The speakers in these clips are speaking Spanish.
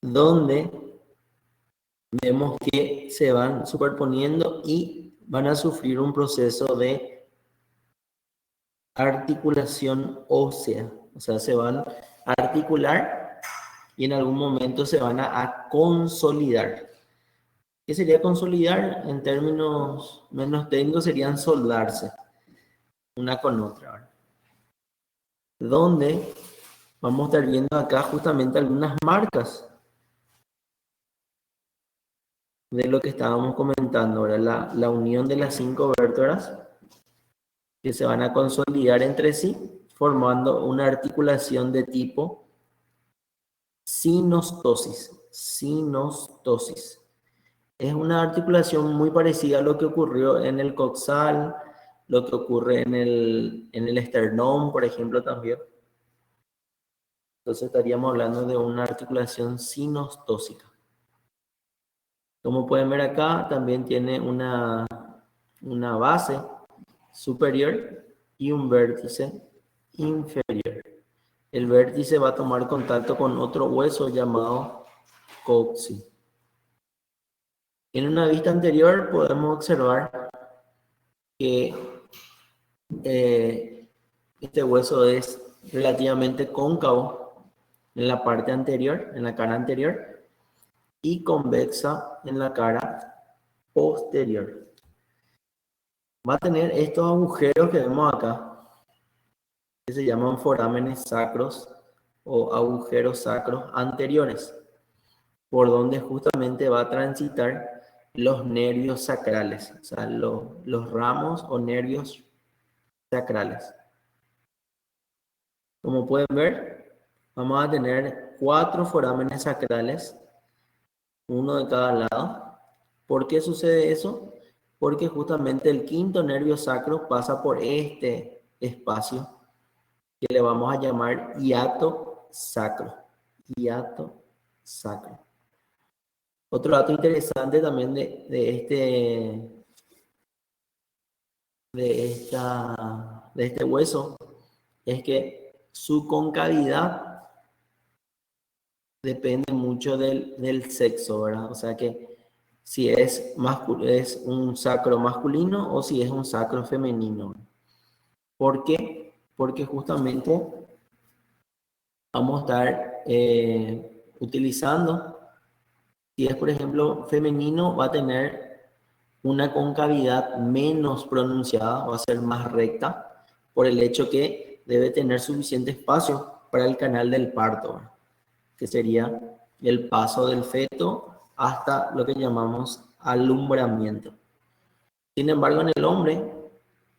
donde vemos que se van superponiendo y van a sufrir un proceso de articulación ósea. O sea, se van a articular y en algún momento se van a consolidar. ¿Qué sería consolidar? En términos menos técnicos serían soldarse una con otra, ¿verdad? Donde vamos a estar viendo acá justamente algunas marcas de lo que estábamos comentando, ¿verdad? La unión de las 5 vértebras que se van a consolidar entre sí, formando una articulación de tipo sinostosis. Sinostosis. Es una articulación muy parecida a lo que ocurrió en el coxal, lo que ocurre en el esternón, por ejemplo, también. Entonces estaríamos hablando de una articulación sinostósica. Como pueden ver acá, también tiene una base superior y un vértice inferior. El vértice va a tomar contacto con otro hueso llamado coxis. En una vista anterior podemos observar que este hueso es relativamente cóncavo en la parte anterior, en la cara anterior, y convexa en la cara posterior. Va a tener estos agujeros que vemos acá, que se llaman forámenes sacros o agujeros sacros anteriores, por donde justamente va a transitar los nervios sacrales, o sea, los ramos o nervios sacrales. Como pueden ver, vamos a tener 4 forámenes sacrales, uno de cada lado. ¿Por qué sucede eso? Porque justamente el quinto nervio sacro pasa por este espacio que le vamos a llamar hiato sacro. Hiato sacro. Otro dato interesante también de este hueso es que su concavidad depende mucho del sexo, ¿verdad? O sea que si es un sacro masculino o si es un sacro femenino. ¿Por qué? Porque justamente vamos a estar utilizando, si es por ejemplo femenino, va a tener una concavidad menos pronunciada, va a ser más recta, por el hecho que debe tener suficiente espacio para el canal del parto, ¿verdad? Que sería el paso del feto hasta lo que llamamos alumbramiento. Sin embargo, en el hombre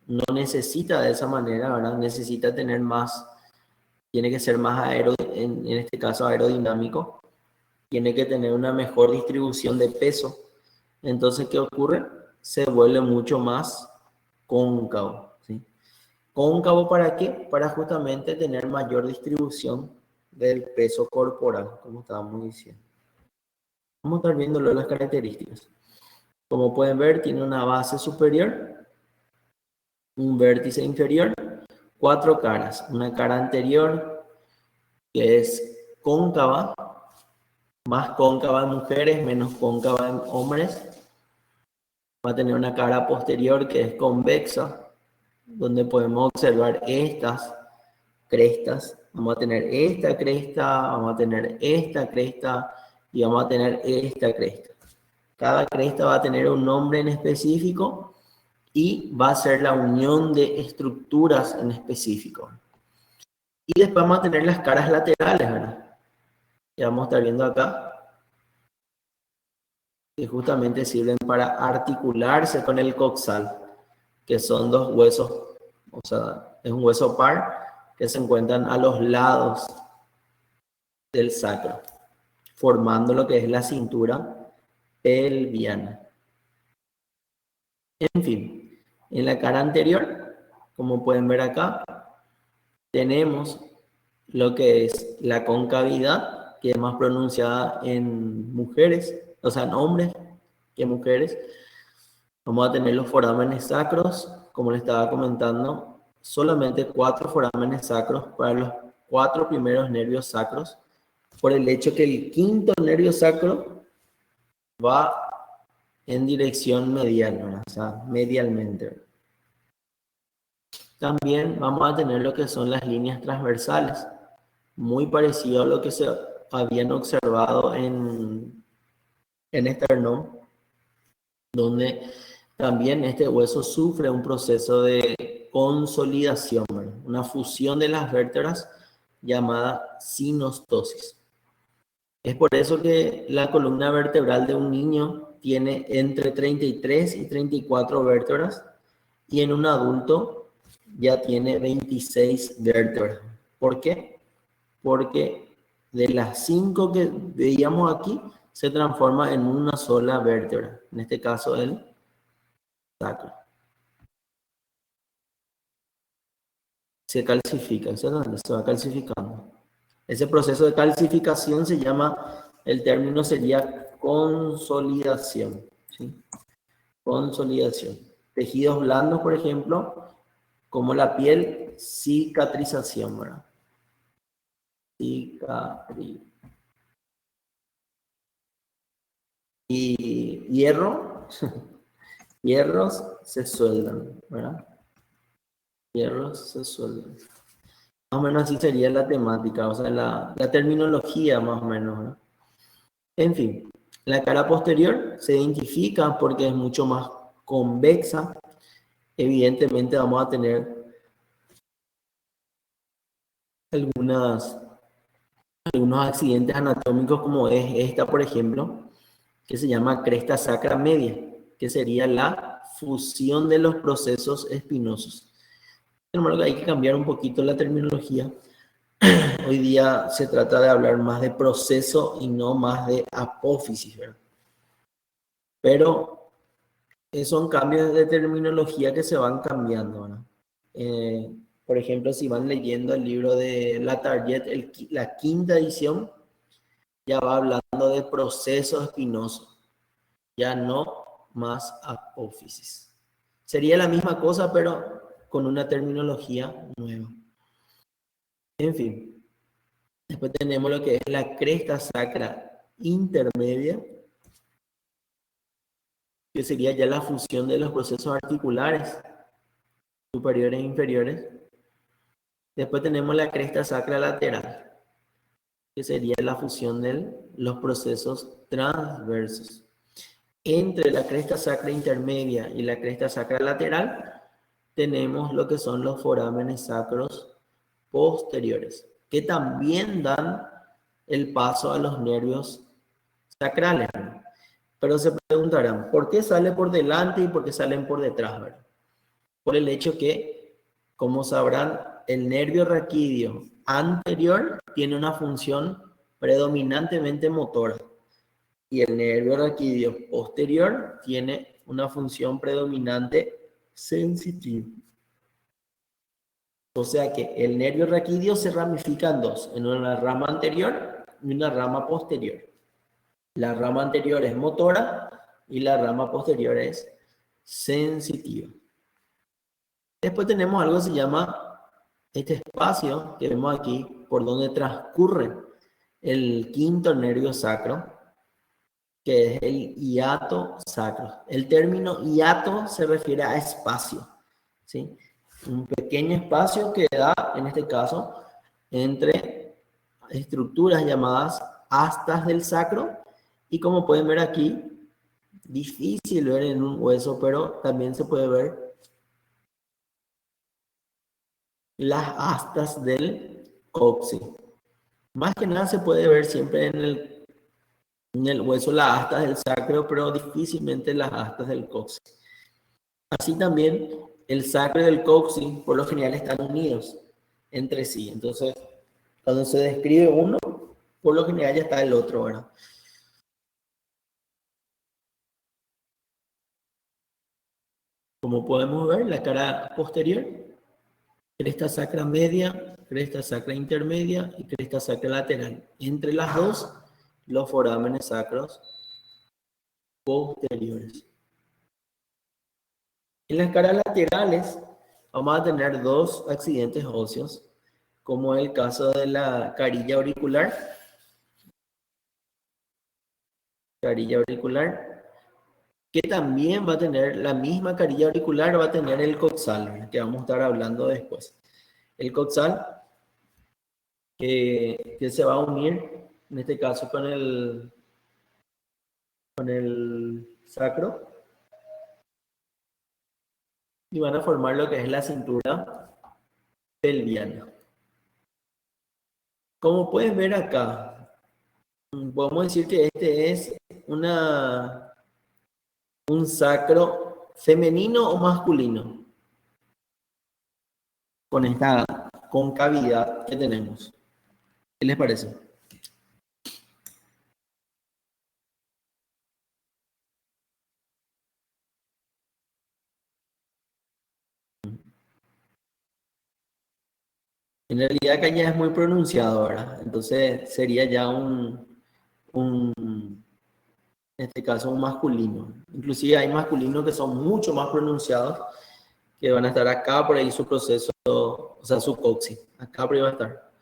no necesita de esa manera, ¿verdad? Necesita tener más, tiene que ser más en este caso aerodinámico, tiene que tener una mejor distribución de peso. Entonces, ¿qué ocurre? Se vuelve mucho más cóncavo, ¿sí? ¿Cóncavo para qué? Para justamente tener mayor distribución del peso corporal, como estábamos diciendo. Vamos a estar viendo las características. Como pueden ver, tiene una base superior, un vértice inferior, 4 caras. Una cara anterior que es cóncava, más cóncava en mujeres, menos cóncava en hombres. Va a tener una cara posterior que es convexa, donde podemos observar estas crestas. Vamos a tener esta cresta, vamos a tener esta cresta y vamos a tener esta cresta. Cada cresta va a tener un nombre en específico y va a ser la unión de estructuras en específico. Y después vamos a tener las caras laterales, ¿verdad? Que vamos a estar viendo acá, que justamente sirven para articularse con el coxal, que son 2 huesos, o sea, es un hueso par que se encuentran a los lados del sacro, formando lo que es la cintura pelviana. En fin, en la cara anterior, como pueden ver acá, tenemos lo que es la concavidad, que es más pronunciada en mujeres, o sea, en hombres que mujeres. Vamos a tener los forámenes sacros, como les estaba comentando, solamente 4 forámenes sacros para los 4 primeros nervios sacros por el hecho que el quinto nervio sacro va en dirección medial, ¿verdad? O sea, medialmente. También vamos a tener lo que son las líneas transversales, muy parecido a lo que se habían observado en esternón, donde también este hueso sufre un proceso de consolidación, ¿verdad? Una fusión de las vértebras llamada sinostosis. Es por eso que la columna vertebral de un niño tiene entre 33 y 34 vértebras y en un adulto ya tiene 26 vértebras. ¿Por qué? Porque de las 5 que veíamos aquí se transforma en una sola vértebra, en este caso el sacro. Se calcifica, ¿cierto? Se va calcificando. Ese proceso de calcificación se llama, el término sería consolidación, ¿sí? Consolidación. Tejidos blandos, por ejemplo, como la piel, cicatrización, ¿verdad? Cicatrización. Y hierro, hierros se sueldan, ¿verdad? Hierros se sueldan. Más o menos así sería la temática, o sea, la terminología más o menos, ¿verdad? En fin, la cara posterior se identifica porque es mucho más convexa. Evidentemente vamos a tener algunos accidentes anatómicos como es esta, por ejemplo, que se llama cresta sacra media, que sería la fusión de los procesos espinosos. Sin embargo, hay que cambiar un poquito la terminología. Hoy día se trata de hablar más de proceso y no más de apófisis, ¿verdad? Pero son cambios de terminología que se van cambiando, ¿verdad? Por ejemplo, si van leyendo el libro de La Target, la quinta edición, ya va hablando de proceso espinoso, ya no más apófisis. Sería la misma cosa, pero con una terminología nueva. En fin, después tenemos lo que es la cresta sacra intermedia, que sería ya la fusión de los procesos articulares superiores e inferiores. Después tenemos la cresta sacra lateral, que sería la fusión de los procesos transversos. Entre la cresta sacra intermedia y la cresta sacra lateral tenemos lo que son los forámenes sacros posteriores, que también dan el paso a los nervios sacrales. Pero se preguntarán, ¿por qué sale por delante y por qué salen por detrás? ¿Verdad? Por el hecho que, como sabrán, el nervio raquídeo anterior tiene una función predominantemente motora y el nervio raquídeo posterior tiene una función predominante sensitiva. O sea que el nervio raquídeo se ramifica en dos, en una rama anterior y una rama posterior. La rama anterior es motora y la rama posterior es sensitiva. Después tenemos algo que se llama este espacio que vemos aquí, por donde transcurre el quinto nervio sacro, que es el hiato sacro. El término hiato se refiere a espacio, ¿sí? Un pequeño espacio que da, en este caso, entre estructuras llamadas astas del sacro, y como pueden ver aquí, difícil ver en un hueso, pero también se puede ver las astas del coxis. Más que nada se puede ver siempre en el hueso las astas del sacro, pero difícilmente las astas del coxis. Así también el sacro y el coxis por lo general están unidos entre sí. Entonces, cuando se describe uno, por lo general ya está el otro, ¿verdad? Como podemos ver, la cara posterior, cresta sacra media, cresta sacra intermedia y cresta sacra lateral. Entre las dos, los forámenes sacros posteriores. En las caras laterales vamos a tener dos accidentes óseos, como el caso de la carilla auricular carilla auricular, que también va a tener la misma carilla auricular, va a tener el coxal, que vamos a estar hablando después. El coxal que se va a unir, en este caso con el sacro, y van a formar lo que es la cintura pelviana. Como pueden ver acá, podemos decir que este es un sacro femenino o masculino, con esta concavidad que tenemos. ¿Qué les parece? En realidad acá ya es muy pronunciado, ¿verdad? Entonces sería ya en este caso, un masculino. Inclusive hay masculinos que son mucho más pronunciados, que van a estar acá por ahí su proceso, o sea, su coxis. Acá por ahí va a estar.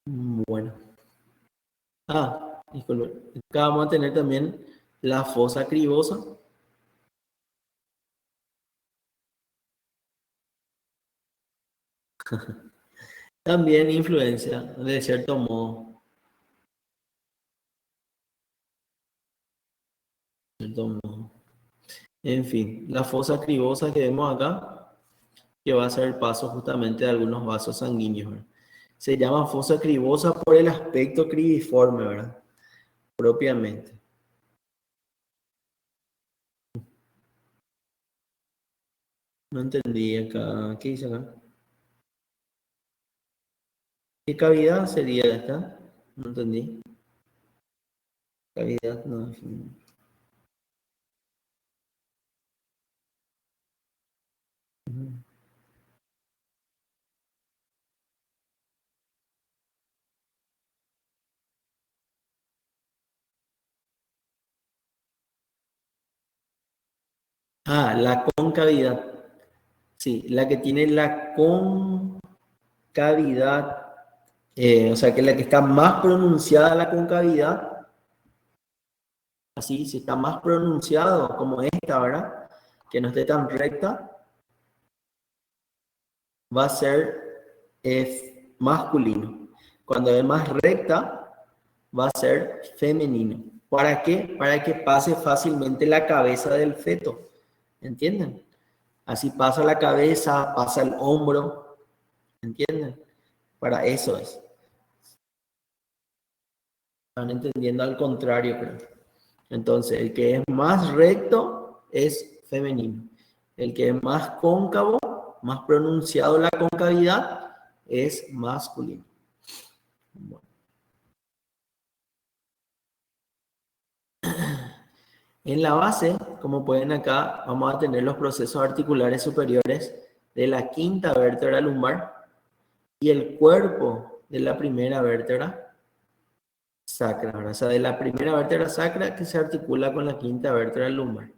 Bueno. Disculpe. Acá vamos a tener también la fosa cribosa. También influencia, de cierto modo. De cierto modo. En fin, la fosa cribosa que vemos acá, que va a ser el paso justamente de algunos vasos sanguíneos, ¿verdad? Se llama fosa cribosa por el aspecto cribiforme, ¿verdad? Propiamente. No entendí acá. ¿Qué dice acá? ¿Qué cavidad sería esta? No entendí. Cavidad, no. La concavidad. Sí, la que tiene la concavidad, o sea, que la que está más pronunciada la concavidad, así, si está más pronunciado como esta, ¿verdad? Que no esté tan recta, va a ser masculino. Cuando es más recta, va a ser femenino. ¿Para qué? Para que pase fácilmente la cabeza del feto. ¿Entienden? Así pasa la cabeza, pasa el hombro. ¿Entienden? Para eso es. Están entendiendo al contrario, creo. Entonces, el que es más recto es femenino. El que es más cóncavo, más pronunciado la concavidad, es masculino. Bueno. En la base, como pueden acá, vamos a tener los procesos articulares superiores de la quinta vértebra lumbar y el cuerpo de la primera vértebra sacra, ¿verdad? O sea, de la primera vértebra sacra que se articula con la quinta vértebra lumbar.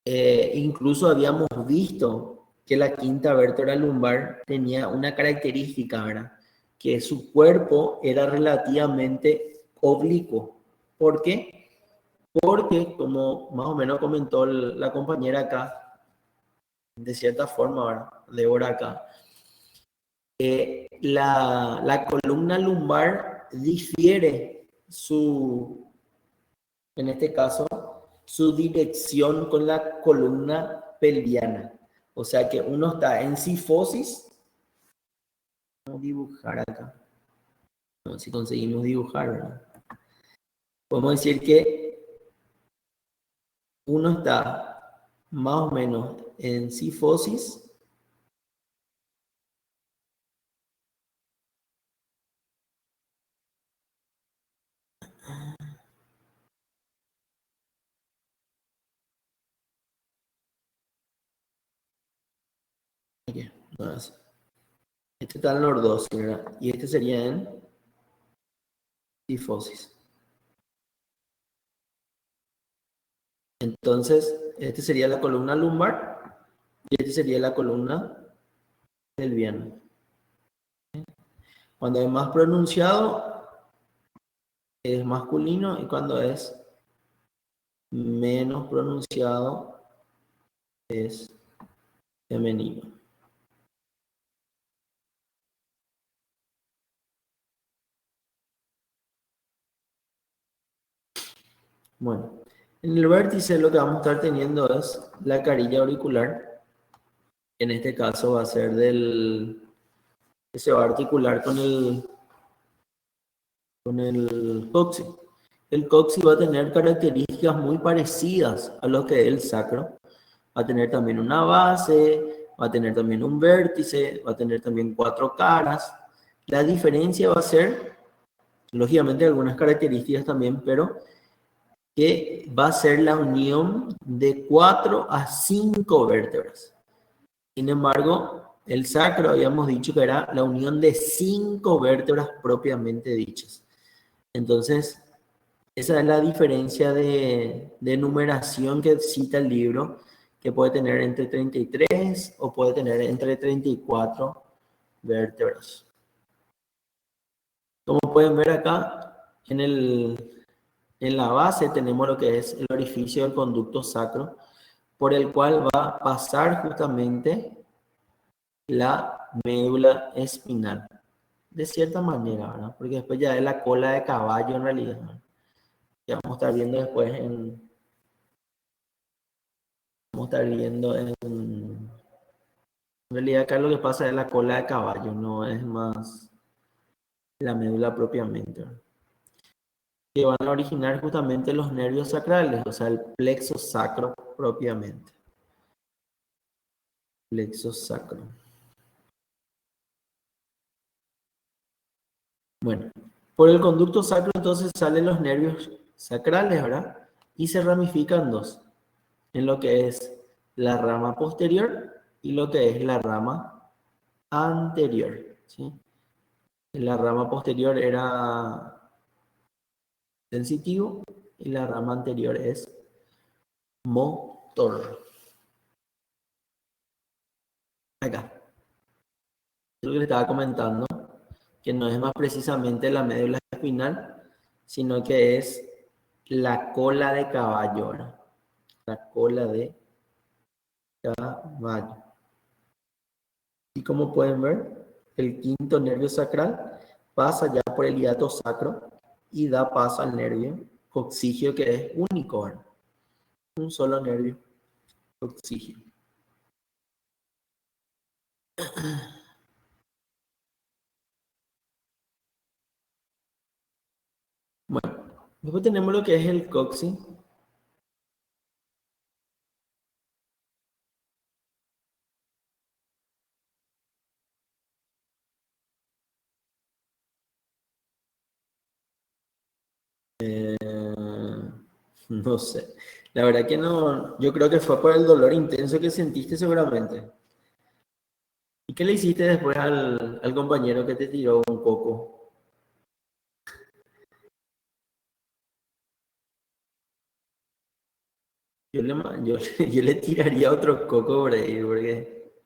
Incluso habíamos visto que la quinta vértebra lumbar tenía una característica, ¿verdad? Que su cuerpo era relativamente oblicuo. ¿Por qué? Porque, como más o menos comentó la compañera acá, de cierta forma, ¿verdad? Débora acá, la columna lumbar difiere en este caso, su dirección con la columna pelviana. O sea que uno está en cifosis. Vamos a dibujar acá. A ver si conseguimos dibujar, ¿verdad? Podemos decir que uno está más o menos en cifosis. Aquí, este está en lordosis, ¿verdad? Y este sería en cifosis. Entonces, este sería la columna lumbar y este sería la columna pelviana. Cuando es más pronunciado es masculino y cuando es menos pronunciado es femenino. Bueno, en el vértice lo que vamos a estar teniendo es la carilla auricular. En este caso va a ser que se va a articular con el coxis. El coxis va a tener características muy parecidas a lo que es el sacro. Va a tener también una base, va a tener también un vértice, va a tener también 4 caras. La diferencia va a ser, lógicamente, algunas características también, pero que va a ser la unión de 4 a 5 vértebras. Sin embargo, el sacro habíamos dicho que era la unión de 5 vértebras propiamente dichas. Entonces, esa es la diferencia de numeración que cita el libro, que puede tener entre 33 o puede tener entre 34 vértebras. Como pueden ver acá, en la base tenemos lo que es el orificio del conducto sacro, por el cual va a pasar justamente la médula espinal. De cierta manera, ¿verdad? Porque después ya es la cola de caballo en realidad, ¿verdad? Ya vamos a estar viendo después vamos a estar viendo en realidad acá lo que pasa es la cola de caballo, no es más la médula propiamente, ¿verdad? Que van a originar justamente los nervios sacrales, o sea, el plexo sacro propiamente. Plexo sacro. Bueno, por el conducto sacro entonces salen los nervios sacrales, ¿verdad? Y se ramifican dos, en lo que es la rama posterior y lo que es la rama anterior, ¿sí? La rama posterior era sensitivo y la rama anterior es motor. Acá, lo que le estaba comentando, que no es más precisamente la médula espinal, sino que es la cola de caballo, ¿verdad? La cola de caballo. Y como pueden ver, el quinto nervio sacral pasa ya por el hiato sacro y da paso al nervio coxígeo, que es único, ¿verdad? Un solo nervio coxígeo. Bueno, después tenemos lo que es el coxis. No sé. La verdad que no, yo creo que fue por el dolor intenso que sentiste seguramente. ¿Y qué le hiciste después al compañero que te tiró un coco? Yo le tiraría otro coco por ahí, porque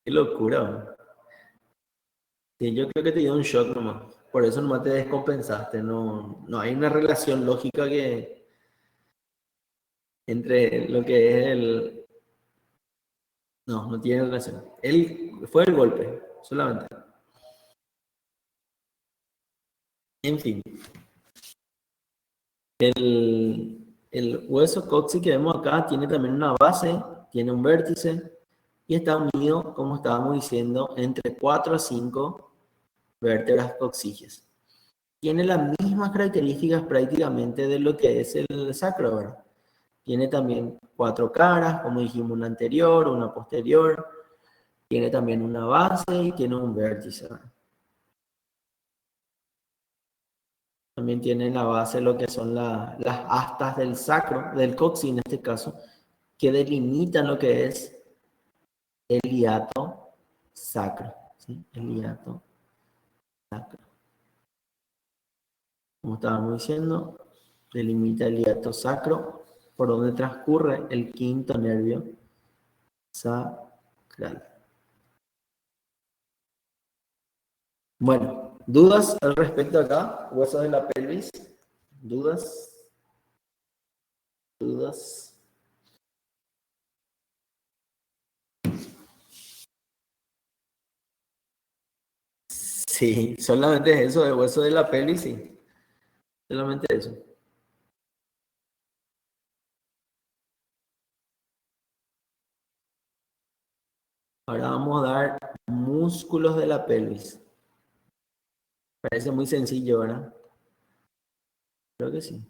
qué locura, ¿no? Sí, yo creo que te dio un shock nomás. Por eso nomás te descompensaste. No, no hay una relación lógica entre lo que es el... No, no tiene relación. Él fue el golpe, solamente. En fin, el hueso coxis que vemos acá tiene también una base, tiene un vértice y está unido, como estábamos diciendo, entre 4 a 5 vértebras coxígeas. Tiene las mismas características prácticamente de lo que es el sacro, ¿verdad? Tiene también 4 caras, como dijimos, una anterior, una posterior. Tiene también una base y tiene un vértice, ¿verdad? También tiene en la base lo que son las astas del sacro, del coxis en este caso, que delimitan lo que es el hiato sacro, ¿sí? El hiato sacro. Como estábamos diciendo, delimita el hiato sacro por donde transcurre el quinto nervio sacral. Bueno, ¿dudas al respecto acá? Huesos de la pelvis. ¿Dudas? ¿Dudas? Sí, solamente eso, el hueso de la pelvis, sí. Solamente eso. Ahora vamos a dar músculos de la pelvis. Parece muy sencillo, ¿verdad? Creo que sí.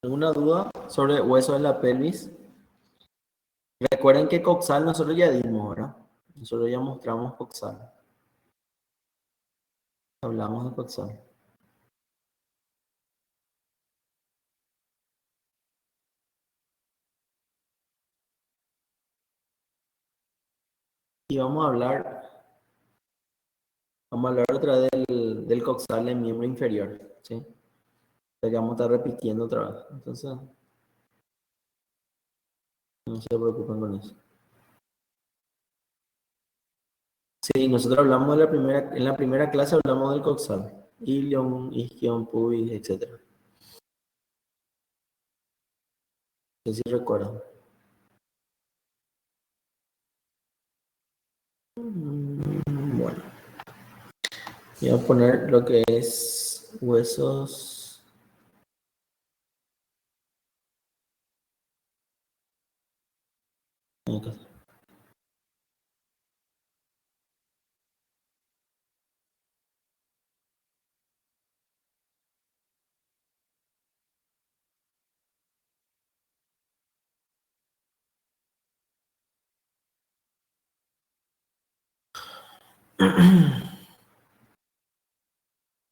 ¿Alguna duda sobre hueso de la pelvis? Recuerden que coxal nosotros ya dimos, ¿verdad? Nosotros ya mostramos coxal. Hablamos de coxal. Y vamos a hablar otra vez del coxal en miembro inferior, ¿sí? Ya que vamos a estar repitiendo otra vez. Entonces, no se preocupen con eso. Sí, nosotros hablamos en la primera clase hablamos del coxal. Ilion, isquion, pubis, etc. No sé si recuerdan. Bueno, voy a poner lo que es huesos. Acá.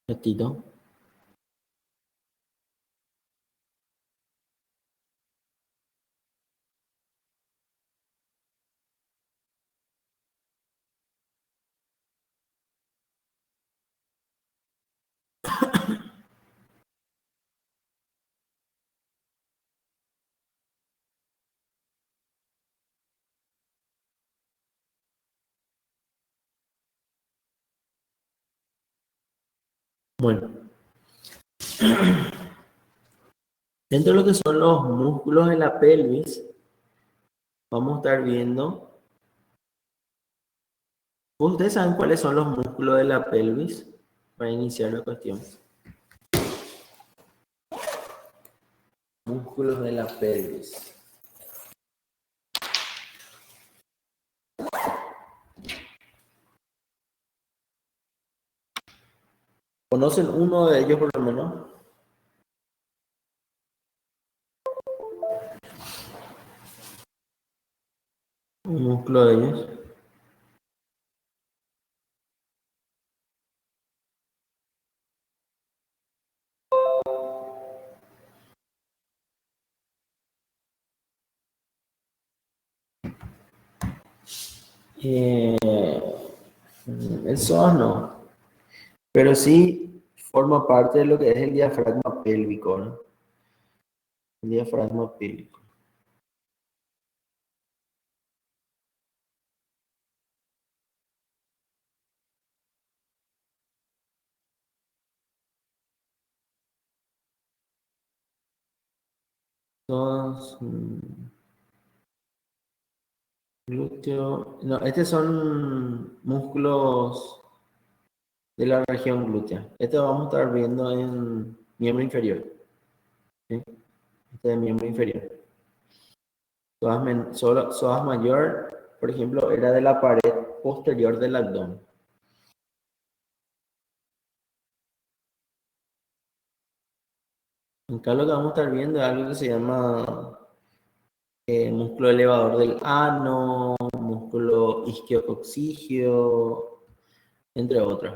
Gatito. Bueno, dentro de lo que son los músculos de la pelvis, vamos a estar viendo. ¿Ustedes saben cuáles son los músculos de la pelvis? Para iniciar la cuestión. Músculos de la pelvis. ¿Conocen uno de ellos por lo menos? Un músculo de ellos. Eh, el psoas no, pero sí forma parte de lo que es el diafragma pélvico, ¿no? El diafragma pélvico. Psoas, glúteo. No, estos son músculos de la región glútea. Este vamos a estar viendo en miembro inferior. ¿Sí? Este es miembro inferior. Psoas mayor, por ejemplo, era de la pared posterior del abdomen. Acá lo que vamos a estar viendo es algo que se llama músculo elevador del ano, músculo isquiococcigio, entre otros.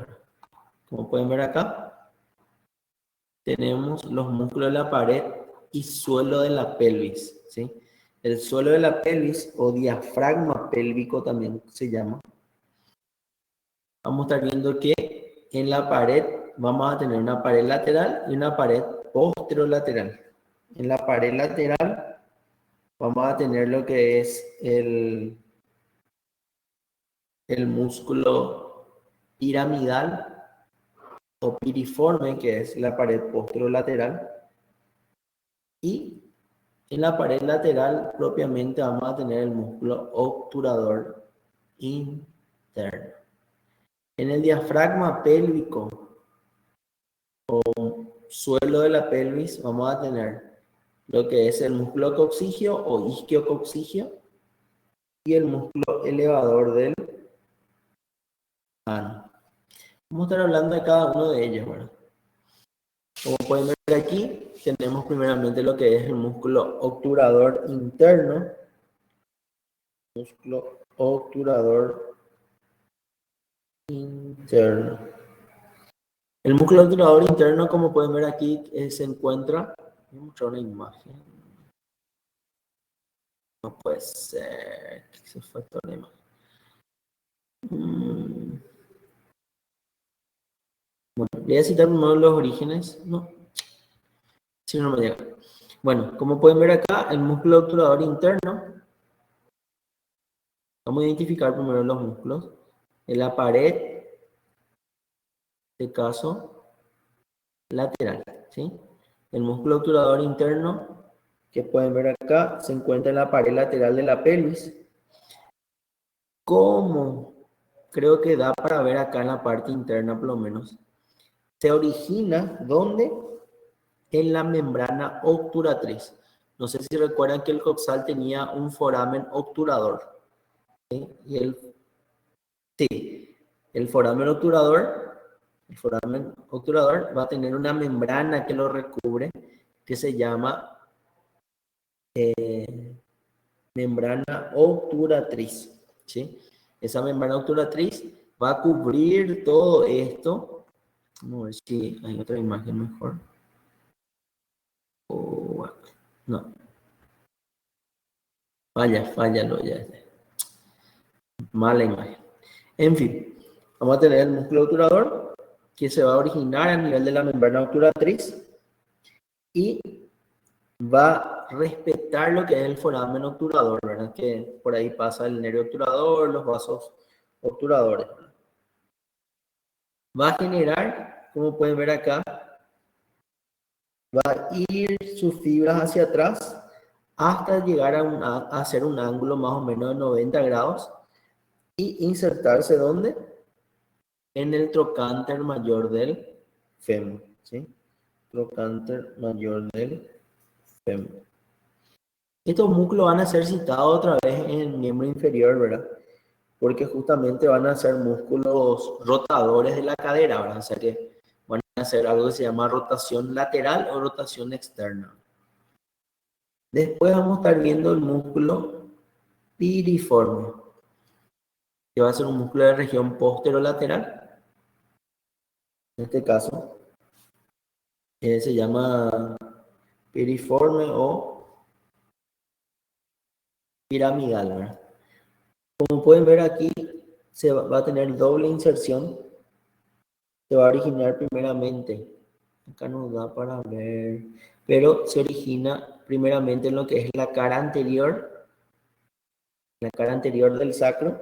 Como pueden ver acá, tenemos los músculos de la pared y suelo de la pelvis, ¿sí? El suelo de la pelvis o diafragma pélvico también se llama. Vamos a estar viendo que en la pared vamos a tener una pared lateral y una pared posterolateral. En la pared lateral vamos a tener lo que es el músculo piramidal o piriforme, que es la pared posterolateral. Y en la pared lateral propiamente vamos a tener el músculo obturador interno. En el diafragma pélvico, suelo de la pelvis, vamos a tener lo que es el músculo coccigio o isquiococcigio y el músculo elevador del ano. Vamos a estar hablando de cada uno de ellos, ¿verdad? Como pueden ver aquí, tenemos primeramente lo que es el músculo obturador interno. Músculo obturador interno. El músculo obturador interno, como pueden ver aquí, se encuentra... Voy a mostrar una imagen. No puede ser. Se fue toda la imagen. Bueno, voy a citar uno de los orígenes. No. Si no me llega. Bueno, como pueden ver acá, el músculo obturador interno. Vamos a identificar primero los músculos. En la pared, de caso, lateral. ¿Sí? El músculo obturador interno, que pueden ver acá, se encuentra en la pared lateral de la pelvis. Como creo que da para ver acá en la parte interna, por lo menos, se origina, ¿dónde? En la membrana obturatriz. No sé si recuerdan que el coxal tenía un foramen obturador. ¿Sí? Y el foramen obturador va a tener una membrana que lo recubre, que se llama membrana obturatriz. ¿Sí? Esa membrana obturatriz va a cubrir todo esto. Vamos a ver si hay otra imagen mejor. No. Fállalo ya. Mala imagen. En fin, vamos a tener el músculo obturador que se va a originar a nivel de la membrana obturatriz y va a respetar lo que es el foramen obturador, ¿verdad? Que por ahí pasa el nervio obturador, los vasos obturadores, ¿verdad? Va a generar, como pueden ver acá, va a ir sus fibras hacia atrás hasta llegar a hacer un ángulo más o menos de 90 grados y insertarse ¿dónde? En el trocánter mayor del fémur, ¿sí? Trocánter mayor del fémur. Estos músculos van a ser citados otra vez en el miembro inferior, ¿verdad? Porque justamente van a ser músculos rotadores de la cadera, ¿verdad? O sea que van a hacer algo que se llama rotación lateral o rotación externa. Después vamos a estar viendo el músculo piriforme, que va a ser un músculo de región posterolateral. En este caso, se llama piriforme o piramidal, ¿verdad? Como pueden ver aquí, se va a tener doble inserción. Se va a originar primeramente, acá nos da para ver, pero se origina primeramente en lo que es la cara anterior del sacro,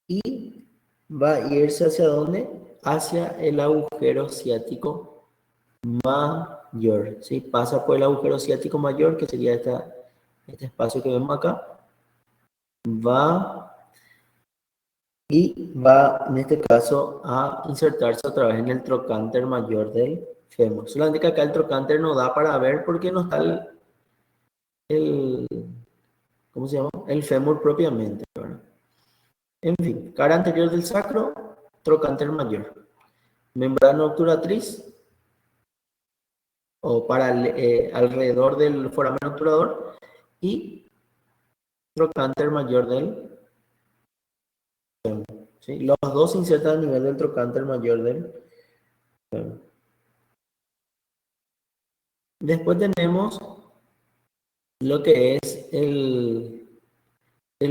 y va a irse hacia dónde? Hacia el agujero ciático mayor, ¿sí? Pasa por el agujero ciático mayor, que sería este espacio que vemos acá, va en este caso a insertarse otra vez en el trocánter mayor del fémur. Solamente que acá el trocánter no da para ver porque no está ¿cómo se llama? El fémur propiamente, ¿verdad? En fin, cara anterior del sacro, trocánter mayor. Membrana obturatriz o alrededor del foramen obturador y trocánter mayor del fémur. ¿Sí? Los dos se insertan a nivel del trocánter mayor del fémur. Después tenemos lo que es el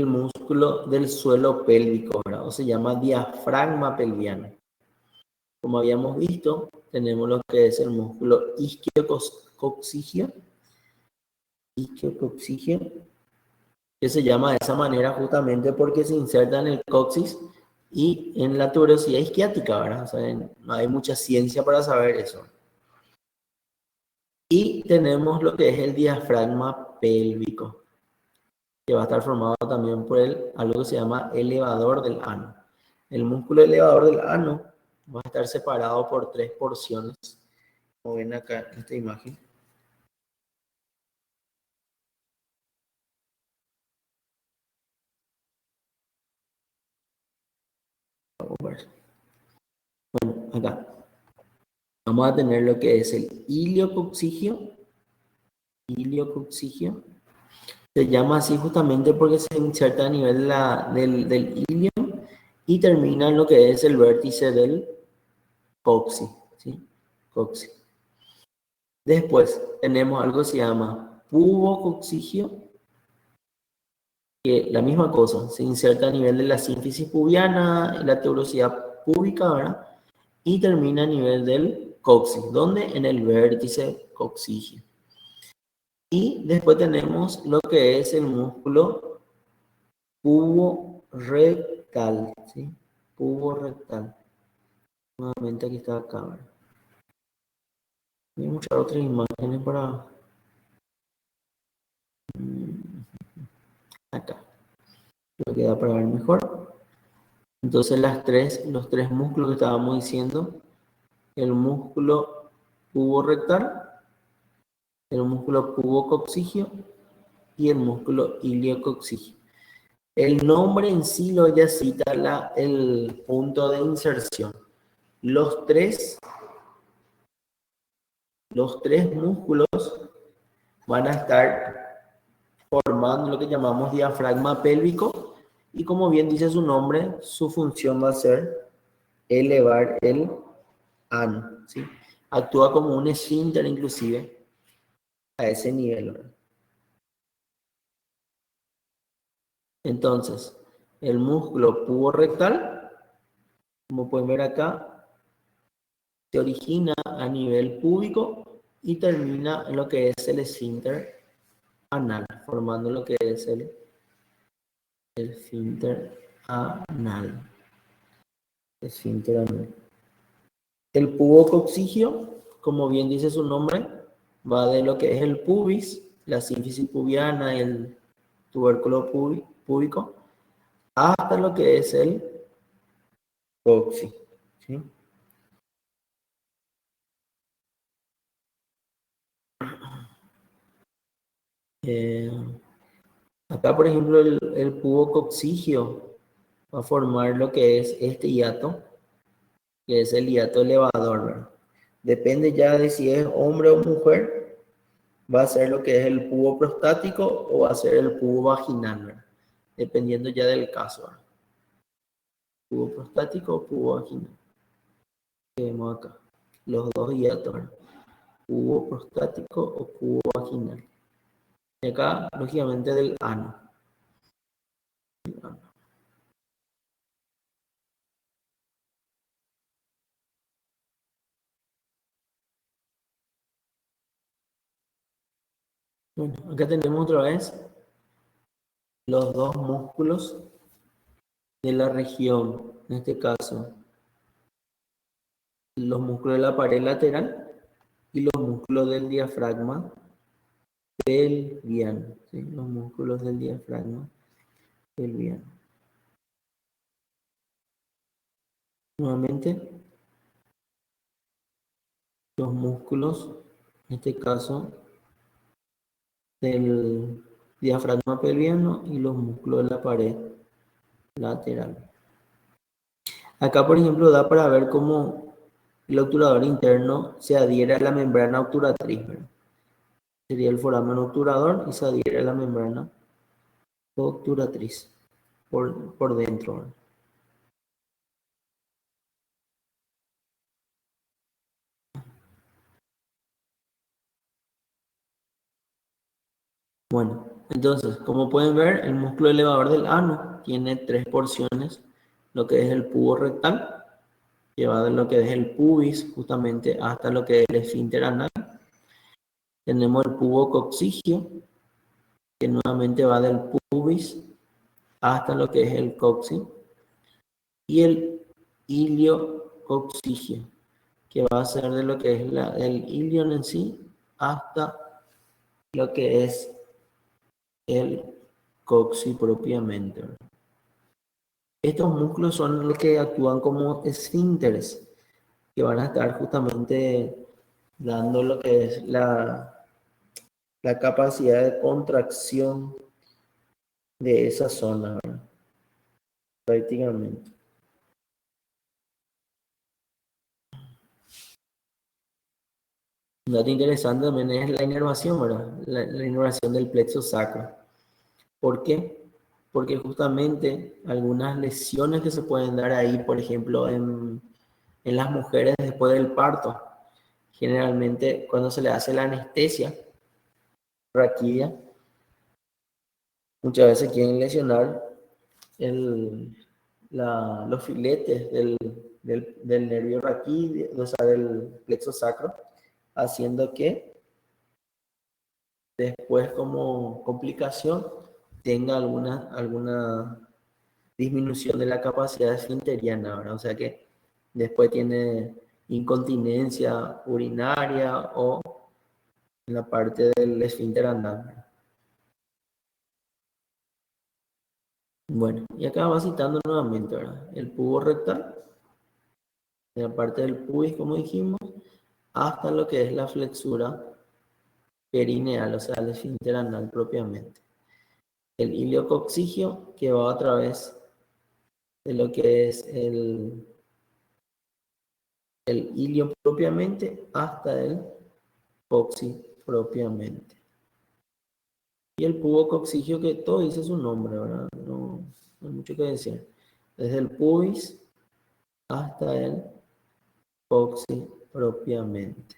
músculo del suelo pélvico, ¿verdad? O se llama diafragma pelviano. Como habíamos visto, tenemos lo que es el músculo isquiococcigio, que se llama de esa manera justamente porque se inserta en el coxis y en la tuberosidad isquiática, ¿verdad? O sea, no hay mucha ciencia para saber eso. Y tenemos lo que es el diafragma pélvico, que va a estar formado también por algo que se llama elevador del ano. El músculo elevador del ano va a estar separado por 3 porciones, como ven acá en esta imagen. Vamos a ver. Bueno, acá vamos a tener lo que es el iliococcigio. Se llama así justamente porque se inserta a nivel del ilio y termina en lo que es el vértice del coxis, ¿sí? Coxis. Después tenemos algo que se llama pubococcigio, que la misma cosa, se inserta a nivel de la sínfisis pubiana, la tuberosidad púbica, ¿verdad? Y termina a nivel del coxis, donde en el vértice coccigio. Y después tenemos lo que es el músculo puborectal, ¿sí? Puborectal. Nuevamente aquí está acá, ¿verdad? Voy a mostrar otras imágenes para acá. Lo que da para ver mejor. Entonces los tres músculos que estábamos diciendo, el músculo puborectal, el músculo pubococcigio y el músculo iliococcigio. El nombre en sí lo ya cita el punto de inserción. Los tres músculos van a estar formando lo que llamamos diafragma pélvico y como bien dice su nombre, su función va a ser elevar el ano, ¿sí? Actúa como un esfínter inclusive a ese nivel, ¿verdad? Entonces, el músculo puborectal, como pueden ver acá, se origina a nivel púbico y termina en lo que es el esfínter anal, formando lo que es el esfínter anal. Esfínter anal. El pubococcigio, como bien dice su nombre, va de lo que es el pubis, la sínfisis pubiana y el tubérculo púbico, hasta lo que es el coxis, ¿sí? Eh, Acá, por ejemplo, el pubococcigio va a formar lo que es este hiato, que es el hiato elevador, ¿verdad? Depende ya de si es hombre o mujer, va a ser lo que es el pubo prostático o va a ser el pubo vaginal, ¿verdad? Dependiendo ya del caso, ¿verdad? Pubo prostático o pubo vaginal. Vemos acá los dos hiatos, ¿verdad? Pubo prostático o pubo vaginal. Y acá, lógicamente, del ano. Bueno, acá tenemos otra vez los dos músculos de la región, en este caso, los músculos de la pared lateral y los músculos del diafragma pelviano, ¿sí? Los músculos del diafragma pelviano. Nuevamente, los músculos, en este caso, del diafragma pelviano y los músculos de la pared lateral. Acá, por ejemplo, da para ver cómo el obturador interno se adhiere a la membrana obturatriz, ¿verdad? Sería el foramen obturador y se adhiere a la membrana obturatriz por dentro, ¿verdad? Bueno, entonces, como pueden ver, el músculo elevador del ano tiene 3 porciones, lo que es el pubo rectal, que va de lo que es el pubis justamente hasta lo que es el esfínter anal. Tenemos el pubo coccigio, que nuevamente va del pubis hasta lo que es el coxis. Y el ilio coccigio, que va a ser de lo que es el ilion en sí hasta lo que es el coxis propiamente. Estos músculos son los que actúan como esfínteres, que van a estar justamente dando lo que es la capacidad de contracción de esa zona, ¿verdad? Prácticamente. Un dato interesante también es la inervación, ¿verdad? La inervación del plexo sacro. ¿Por qué? Porque justamente algunas lesiones que se pueden dar ahí, por ejemplo, en las mujeres después del parto, generalmente cuando se le hace la anestesia raquídea, muchas veces quieren lesionar los filetes del nervio raquídeo, o sea, del plexo sacro, haciendo que después como complicación tenga alguna disminución de la capacidad esfinteriana, ¿verdad? O sea que después tiene incontinencia urinaria o en la parte del esfínter anal. Bueno, y acá va citando nuevamente, ¿verdad? El pubo rectal, de la parte del pubis, como dijimos, hasta lo que es la flexura perineal, o sea, el esfínter anal propiamente. El iliococcigio, que va a través de lo que es el ilio propiamente hasta el coxis propiamente. Y el pubo coccigio, que todo dice su nombre, ¿verdad? No hay mucho que decir. Desde el pubis hasta el coxis propiamente.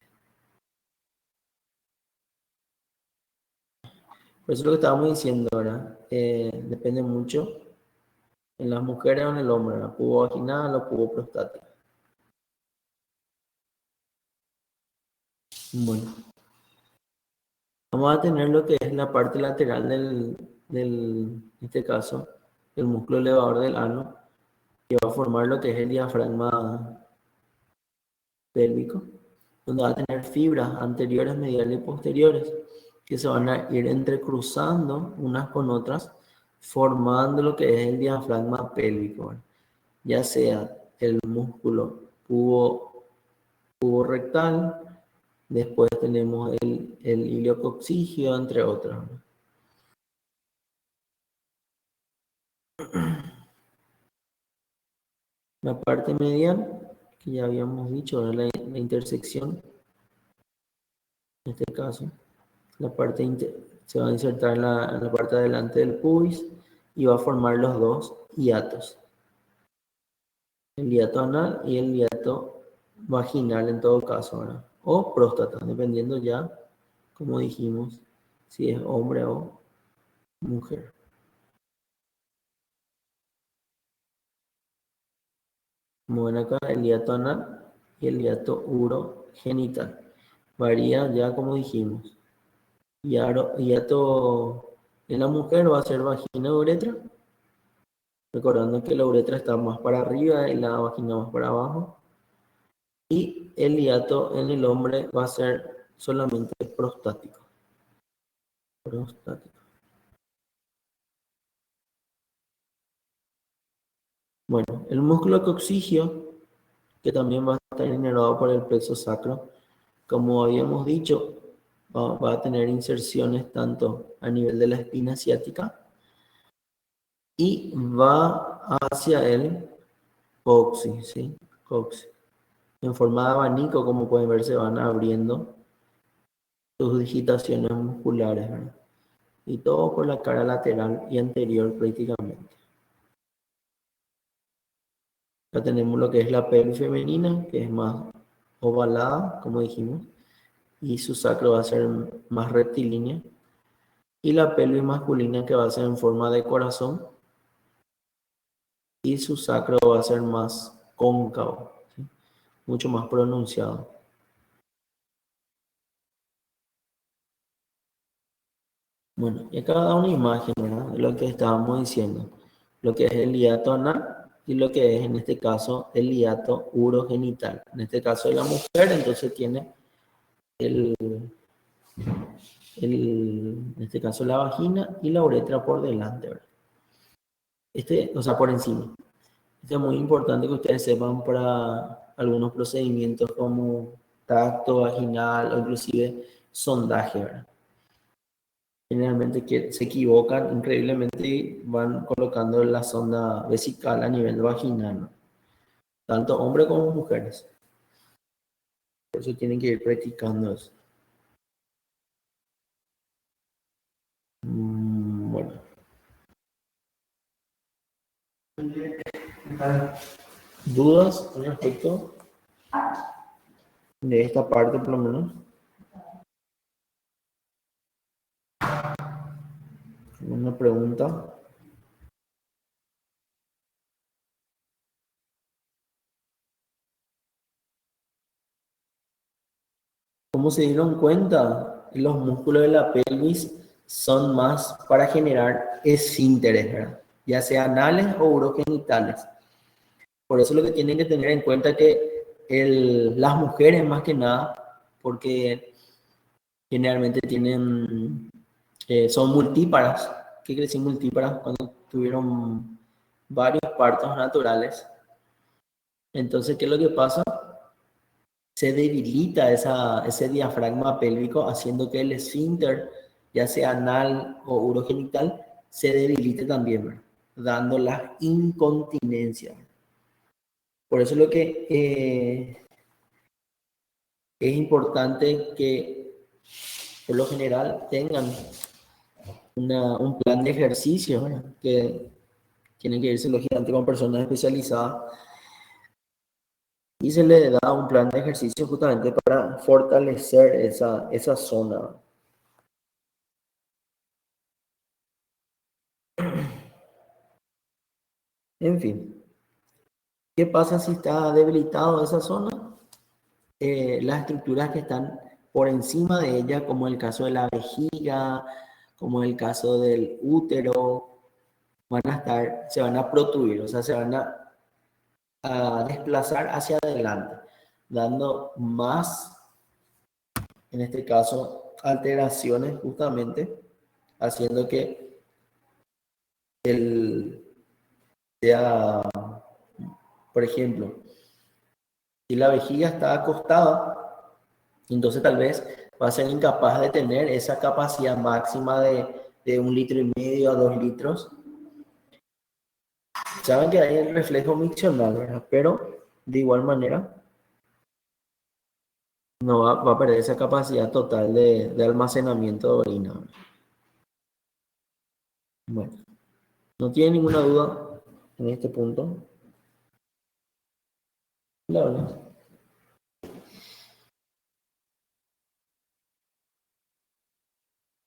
Por eso es lo que estábamos diciendo, ¿verdad? Depende mucho en las mujeres o en el hombre, ¿verdad? Pubo vaginal o pubo prostático. Bueno, vamos a tener lo que es la parte lateral en este caso, el músculo elevador del ano, que va a formar lo que es el diafragma pélvico, donde va a tener fibras anteriores, mediales y posteriores, que se van a ir entrecruzando unas con otras, formando lo que es el diafragma pélvico, ¿verdad? Ya sea el músculo pubo rectal, después tenemos el iliococcigio, entre otros, ¿no? La parte medial, que ya habíamos dicho, ¿verdad? La intersección, en este caso, se va a insertar en la parte de adelante del pubis y va a formar los dos hiatos, el hiato anal y el hiato vaginal en todo caso, ¿verdad? O próstata, dependiendo ya, como dijimos, si es hombre o mujer. Como ven acá, el hiato anal y el hiato urogenital. Varía ya como dijimos. Hiato en la mujer va a ser vagina uretra, recordando que la uretra está más para arriba y la vagina más para abajo. Y el hiato en el hombre va a ser solamente prostático. Prostático. Bueno, el músculo coccigio, que también va a estar inervado por el plexo sacro, como habíamos dicho, va a tener inserciones tanto a nivel de la espina ciática y va hacia el coxis, ¿sí? Coxis. En forma de abanico, como pueden ver, se van abriendo sus digitaciones musculares, ¿verdad? Y todo por la cara lateral y anterior prácticamente. Acá tenemos lo que es la pelvis femenina, que es más ovalada, como dijimos, y su sacro va a ser más rectilínea. Y la pelvis masculina, que va a ser en forma de corazón, y su sacro va a ser más cóncavo, ¿sí? mucho más pronunciado. Bueno, y acá da una imagen, ¿verdad? De lo que estábamos diciendo, lo que es el hiato anal y lo que es en este caso el hiato urogenital. En este caso de la mujer, entonces tiene el, en este caso la vagina y la uretra por delante, ¿verdad? O sea, por encima. Esto es muy importante que ustedes sepan para algunos procedimientos como tacto vaginal o inclusive sondaje, ¿verdad? Generalmente que se equivocan increíblemente y van colocando la sonda vesical a nivel vaginal, ¿no? Tanto hombres como mujeres. Por eso tienen que ir practicando eso. Bueno, ¿dudas con respecto de esta parte por lo menos? ¿Una pregunta? ¿Cómo se dieron cuenta? Los músculos de la pelvis son más para generar esfínteres, ¿verdad? Ya sea anales o urogenitales. Por eso lo que tienen que tener en cuenta que las mujeres más que nada, porque generalmente son multíparas. ¿Qué quiere decir multíparas? Cuando tuvieron varios partos naturales. Entonces, ¿qué es lo que pasa? Se debilita ese diafragma pélvico, haciendo que el esfínter, ya sea anal o urogenital, se debilite también, ¿verdad? Dando la incontinencia. Por eso lo que es importante que por lo general tengan un plan de ejercicio, ¿verdad? Que tienen que irse lógicamente con personas especializadas y se le da un plan de ejercicio justamente para fortalecer esa zona. En fin, ¿qué pasa si está debilitado esa zona? Las estructuras que están por encima de ella, como el caso de la vejiga, como el caso del útero, se van a protruir, o sea, se van a desplazar hacia adelante, dando más, en este caso, alteraciones justamente, haciendo que el sea, por ejemplo, si la vejiga está acostada, entonces tal vez va a ser incapaz de tener esa capacidad máxima de 1,5 litros a 2 litros. Saben que hay el reflejo miccional, ¿verdad? Pero de igual manera no va a perder esa capacidad total de almacenamiento de orina. Bueno, no tiene ninguna duda en este punto. La verdad.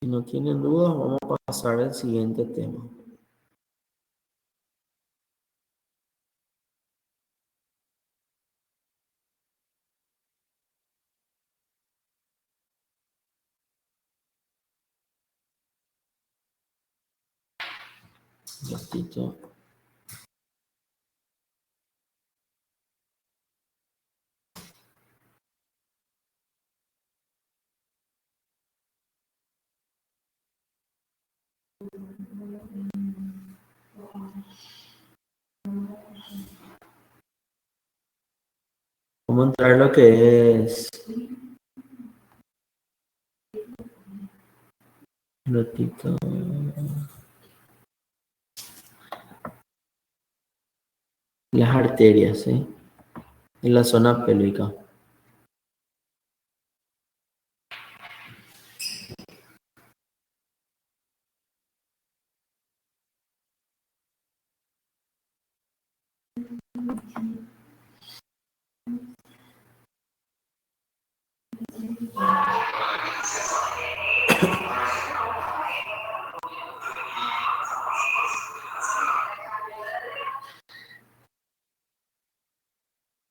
Si no tienen dudas, vamos a pasar al siguiente tema. Un ratito. Vamos a entrar en lo que es un ratito. Las arterias, ¿sí? En la zona pélvica.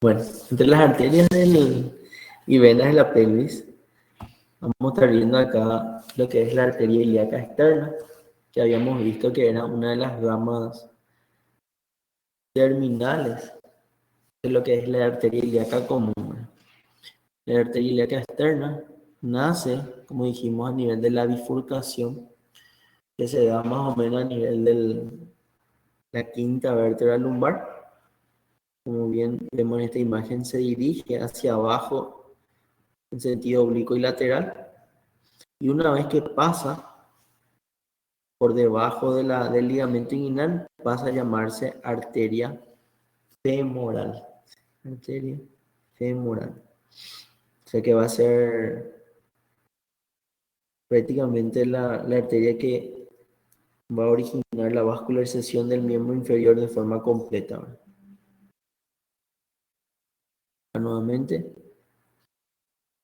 Bueno, entre las arterias y venas de la pelvis, vamos a estar viendo acá lo que es la arteria ilíaca externa, que habíamos visto que era una de las ramas terminales de lo que es la arteria ilíaca común. La arteria ilíaca externa nace, como dijimos, a nivel de la bifurcación, que se da más o menos a nivel de la quinta vértebra lumbar. Como bien vemos en esta imagen, se dirige hacia abajo en sentido oblicuo y lateral. Y una vez que pasa por debajo del ligamento inguinal, pasa a llamarse arteria femoral. Arteria femoral. O sea que va a ser prácticamente la arteria que va a originar la vascularización del miembro inferior de forma completa. Nuevamente,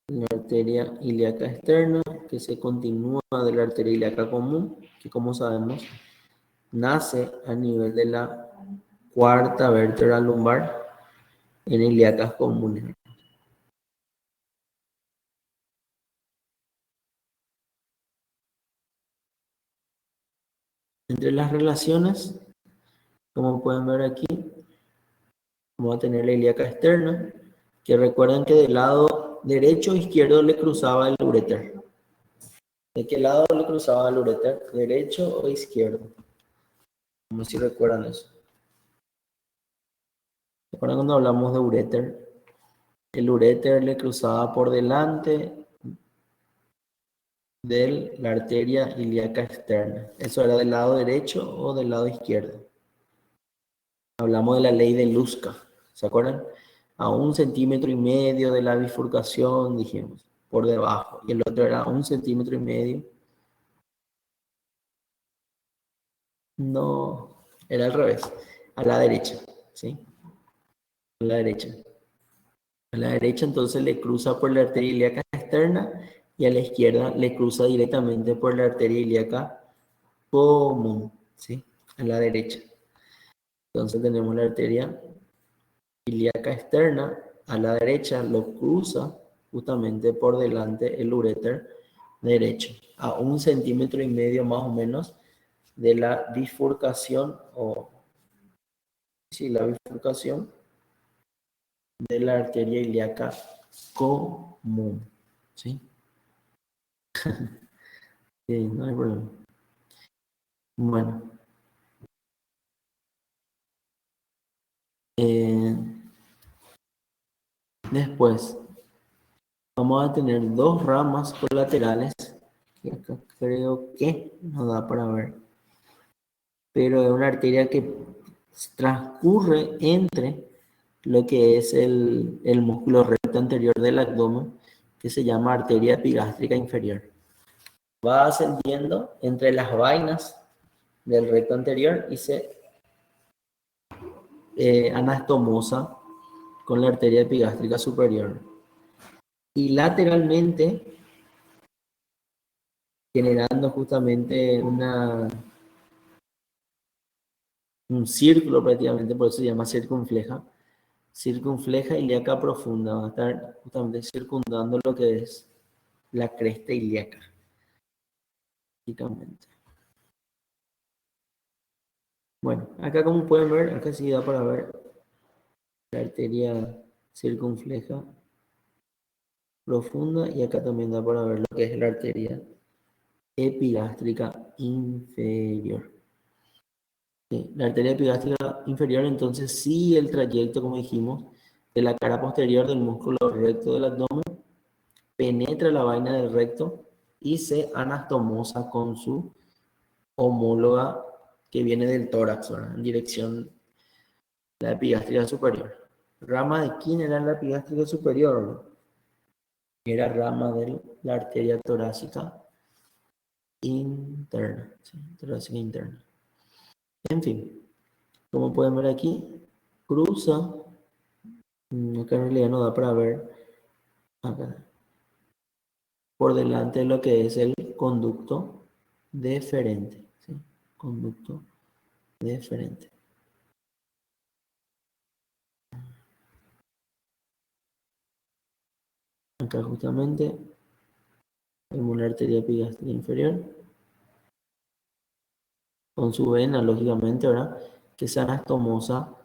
la arteria ilíaca externa, que se continúa de la arteria ilíaca común, que como sabemos, nace a nivel de la cuarta vértebra lumbar en ilíacas comunes. Entre las relaciones, como pueden ver aquí, vamos a tener la ilíaca externa, que recuerden que del lado derecho o izquierdo le cruzaba el uréter. ¿De qué lado le cruzaba el uréter? ¿Derecho o izquierdo? Como si recuerdan eso. ¿Recuerdan cuando hablamos de uréter? El uréter le cruzaba por delante de la arteria ilíaca externa. ¿Eso era del lado derecho o del lado izquierdo? Hablamos de la ley de Luska, ¿se acuerdan? A 1,5 centímetros de la bifurcación, dijimos, por debajo. Y el otro era 1,5 centímetros. No, era al revés, a la derecha, ¿sí? A la derecha. A la derecha entonces le cruza por la arteria ilíaca externa y a la izquierda le cruza directamente por la arteria ilíaca común, ¿sí? A la derecha. Entonces tenemos la arteria ilíaca externa, a la derecha lo cruza justamente por delante el uréter derecho, a 1,5 centímetros más o menos de la bifurcación, o sí, la bifurcación de la arteria ilíaca común, ¿sí? Sí, no hay problema. Bueno, eh, después vamos a tener dos ramas colaterales, que acá creo que nos da para ver, pero es una arteria que transcurre entre lo que es el músculo recto anterior del abdomen, que se llama arteria epigástrica inferior. Va ascendiendo entre las vainas del recto anterior y se anastomosa con la arteria epigástrica superior. Y lateralmente, generando justamente un círculo prácticamente, por eso se llama circunfleja ilíaca profunda, va a estar justamente circundando lo que es la cresta ilíaca, prácticamente. Bueno, acá como pueden ver, acá sí da para ver la arteria circunfleja profunda y acá también da para ver lo que es la arteria epigástrica inferior. Sí, la arteria epigástrica inferior entonces sigue el trayecto, como dijimos, de la cara posterior del músculo recto del abdomen, penetra la vaina del recto y se anastomosa con su homóloga que viene del tórax, ¿verdad? En dirección de la epigástrica superior. ¿Rama de quién era la epigástrica superior? Era rama de la arteria torácica interna, ¿sí? Torácica interna. En fin, como pueden ver aquí, cruza, acá en realidad no da para ver, acá, por delante de lo que es el conducto deferente, ¿sí? Conducto deferente. Acá justamente vemos la arteria epigástrica inferior con su vena, lógicamente, ¿verdad? Que es anastomosa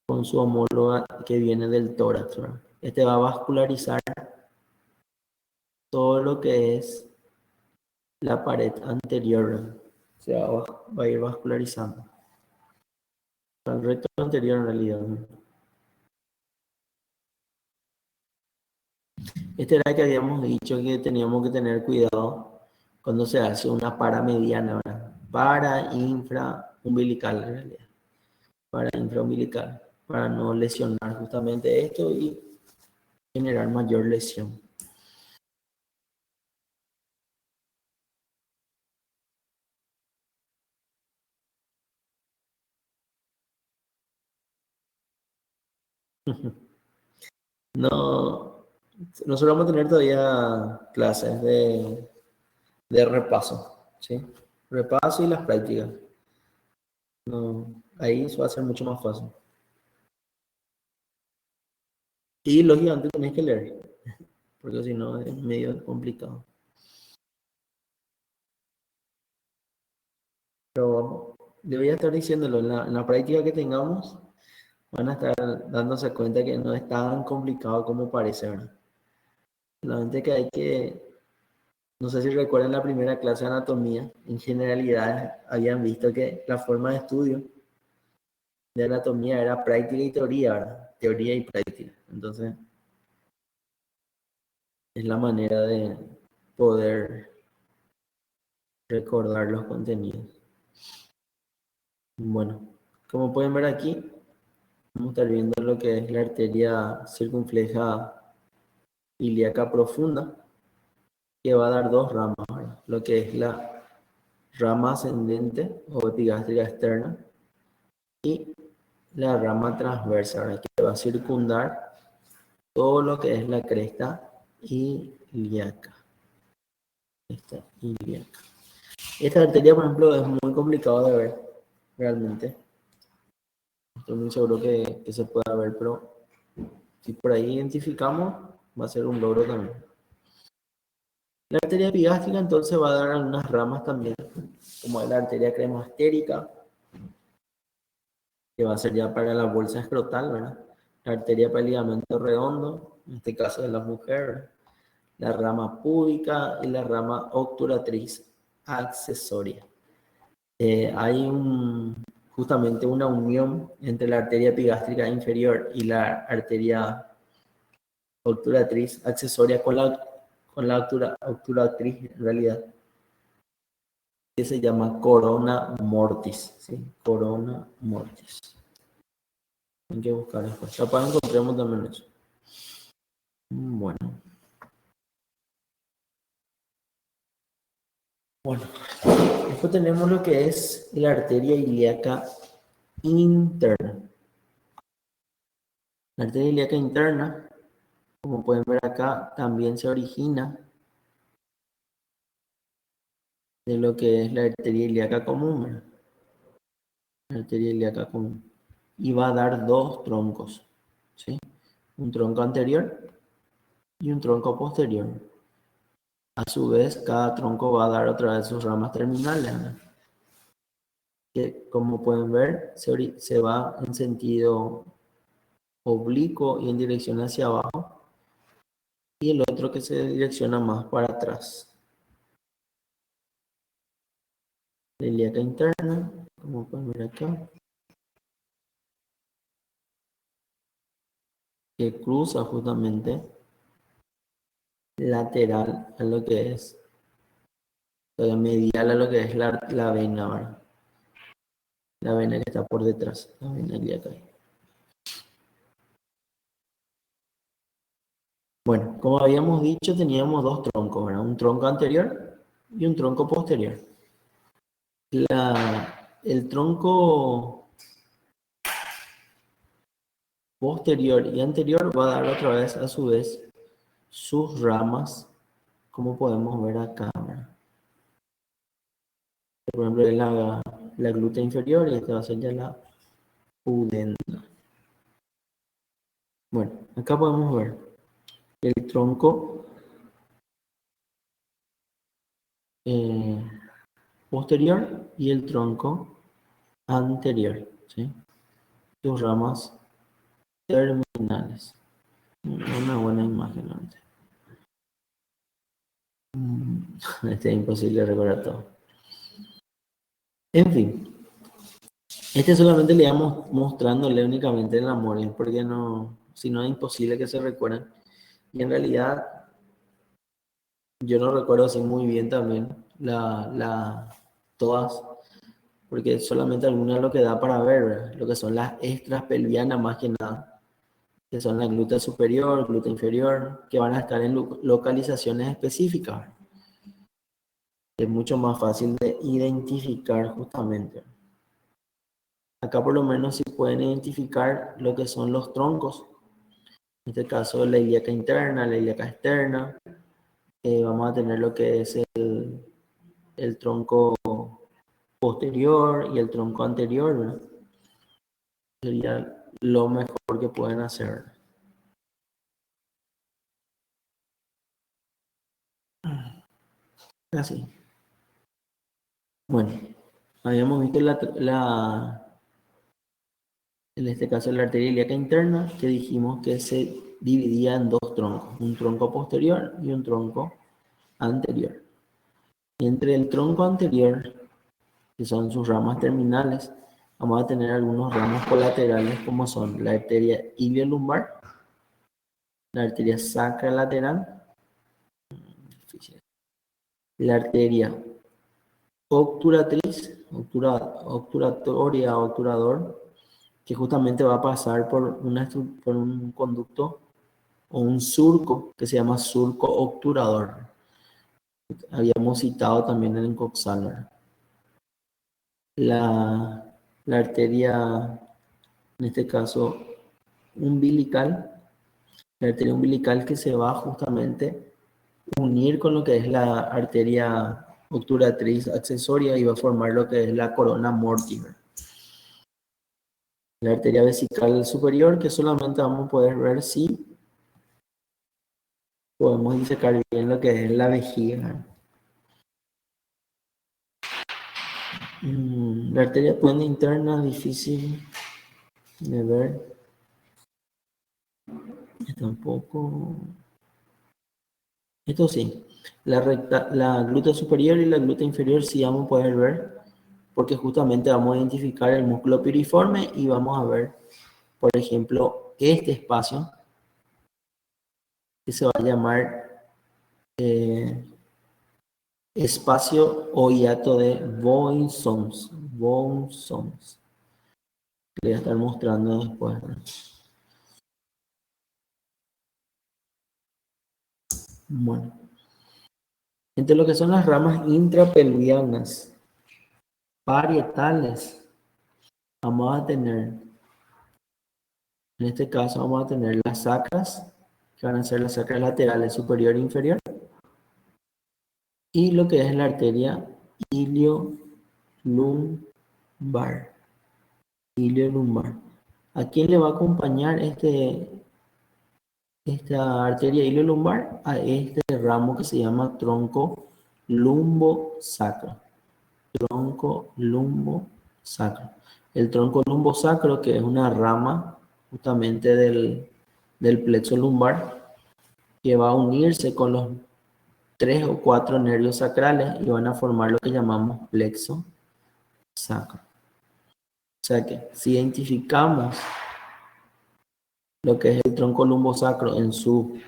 con su homóloga que viene del tórax, ¿verdad? Este va a vascularizar todo lo que es la pared anterior, ¿verdad? O sea, va a ir vascularizando. El recto anterior en realidad, ¿no? Este era el que habíamos dicho que teníamos que tener cuidado cuando se hace una paramediana, ¿verdad? Para infraumbilical, en realidad. Para infraumbilical, para no lesionar justamente esto y generar mayor lesión. No, nosotros vamos a tener todavía clases de repaso, ¿sí? Repaso y las prácticas. No, ahí eso va a ser mucho más fácil. Y lógicamente tenés que leer, porque si no es medio complicado. Pero debería estar diciéndolo, en la práctica que tengamos, van a estar dándose cuenta que no es tan complicado como parece, ¿verdad? Solamente que hay que, no sé si recuerdan la primera clase de anatomía, en generalidad habían visto que la forma de estudio de anatomía era práctica y teoría, ¿verdad? Teoría y práctica. Entonces, es la manera de poder recordar los contenidos. Bueno, como pueden ver aquí, vamos a estar viendo lo que es la arteria circunfleja ilíaca profunda, que va a dar dos ramas, ¿verdad? Lo que es la rama ascendente o epigástrica externa y la rama transversa, ¿verdad? Que va a circundar todo lo que es la cresta ilíaca. Esta ilíaca. Esta arteria, por ejemplo, es muy complicado de ver, realmente. Estoy muy seguro que se pueda ver, pero si por ahí identificamos, va a ser un logro también. La arteria epigástrica entonces va a dar algunas ramas también, como es la arteria cremastérica, que va a ser ya para la bolsa escrotal, ¿verdad? La arteria para el ligamento redondo, en este caso de la mujer, la rama púbica y la rama obturatriz accesoria. Hay justamente una unión entre la arteria epigástrica inferior y la arteria obturatriz accesoria con la obturatriz en realidad, que se llama corona mortis, ¿sí? Corona mortis. Hay que buscar después. Capaz encontremos también eso. Bueno, bueno. Después tenemos lo que es la arteria ilíaca interna. La arteria ilíaca interna, como pueden ver acá, también se origina de lo que es la arteria ilíaca común, ¿verdad? La arteria ilíaca común. Y va a dar dos troncos, ¿sí? Un tronco anterior y un tronco posterior. A su vez, cada tronco va a dar otra vez sus ramas terminales, ¿verdad? Que como pueden ver, se va en sentido oblicuo y en dirección hacia abajo, y el otro que se direcciona más para atrás. La ilíaca interna, como pueden ver acá, que cruza justamente lateral a lo que es, medial a lo que es la vena, ¿verdad? La vena que está por detrás, la vena ilíaca. Bueno, como habíamos dicho, teníamos dos troncos, ¿verdad? Un tronco anterior y un tronco posterior. El tronco posterior y anterior va a dar otra vez, a su vez, sus ramas, como podemos ver acá, ¿verdad? Por ejemplo, es la glútea inferior y esta va a ser ya la pudenda. Bueno, acá podemos ver el tronco eh, posterior y el tronco anterior, ¿sí? Sus ramas terminales. Una buena imagen antes. Este es imposible recordar todo. En fin, este solamente le íbamos mostrándole únicamente el amor, porque no, si no es imposible que se recuerden. Y en realidad, yo no recuerdo así muy bien también todas, porque solamente algunas lo que da para ver, ¿verdad? Lo que son las extras pelvianas más que nada, que son la glútea superior, glútea inferior, que van a estar en localizaciones específicas. Es mucho más fácil de identificar justamente. Acá por lo menos sí pueden identificar lo que son los troncos. En este caso la ilíaca interna, la ilíaca externa. Vamos a tener lo que es el tronco posterior y el tronco anterior, ¿verdad? Sería lo mejor que pueden hacer. Así. Bueno, habíamos visto en este caso la arteria ilíaca interna, que dijimos que se dividía en dos troncos, un tronco posterior y un tronco anterior. Y entre el tronco anterior, que son sus ramas terminales, vamos a tener algunos ramos colaterales como son la arteria iliolumbar, la arteria sacra lateral, la arteria obturatriz, obturatoria, obturador, que justamente va a pasar por un conducto o un surco que se llama surco obturador. Habíamos citado también el encoxal. La arteria, en este caso umbilical, la arteria umbilical que se va justamente a unir con lo que es la arteria obturatriz accesoria y va a formar lo que es la corona mortimer. La arteria vesical superior, que solamente vamos a poder ver si podemos disecar bien lo que es la vejiga. La arteria puente interna, difícil de ver. Tampoco. Esto sí. La glútea superior y la glútea inferior sí vamos a poder ver, porque justamente vamos a identificar el músculo piriforme y vamos a ver, por ejemplo, este espacio que se va a llamar eh, espacio o hiato de Voisons. Voisons. Le voy a estar mostrando después, ¿no? Bueno, entre lo que son las ramas intrapelvianas, parietales, vamos a tener, en este caso vamos a tener las sacras, que van a ser las sacras laterales superior e inferior, y lo que es la arteria iliolumbar. Iliolumbar. ¿A quién le va a acompañar esta arteria iliolumbar? A este ramo que se llama tronco lumbosacro. Tronco lumbosacro. El tronco lumbosacro, que es una rama justamente del plexo lumbar, que va a unirse con los 3 o 4 nervios sacrales y van a formar lo que llamamos plexo sacro. O sea que si identificamos lo que es el tronco lumbosacro en su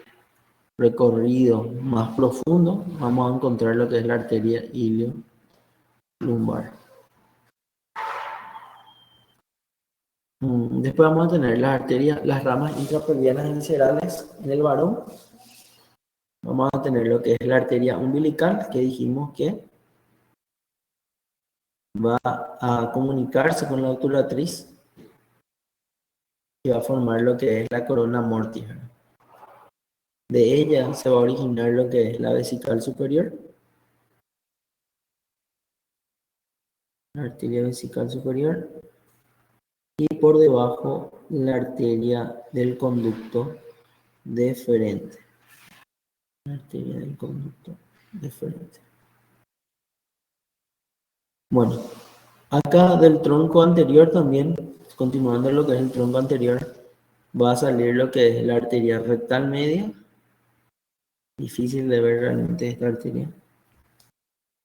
recorrido más profundo, vamos a encontrar lo que es la arteria iliolumbar. Después vamos a tener las arterias, las ramas intrapelvianas y viscerales en el varón. Vamos a tener lo que es la arteria umbilical, que dijimos que va a comunicarse con la obturatriz y va a formar lo que es la corona mortífera. De ella se va a originar lo que es la vesical superior, la arteria vesical superior, y por debajo la arteria del conducto deferente. La arteria del conducto deferente. Bueno, acá del tronco anterior también, continuando lo que es el tronco anterior, va a salir lo que es la arteria rectal media, difícil de ver realmente esta arteria,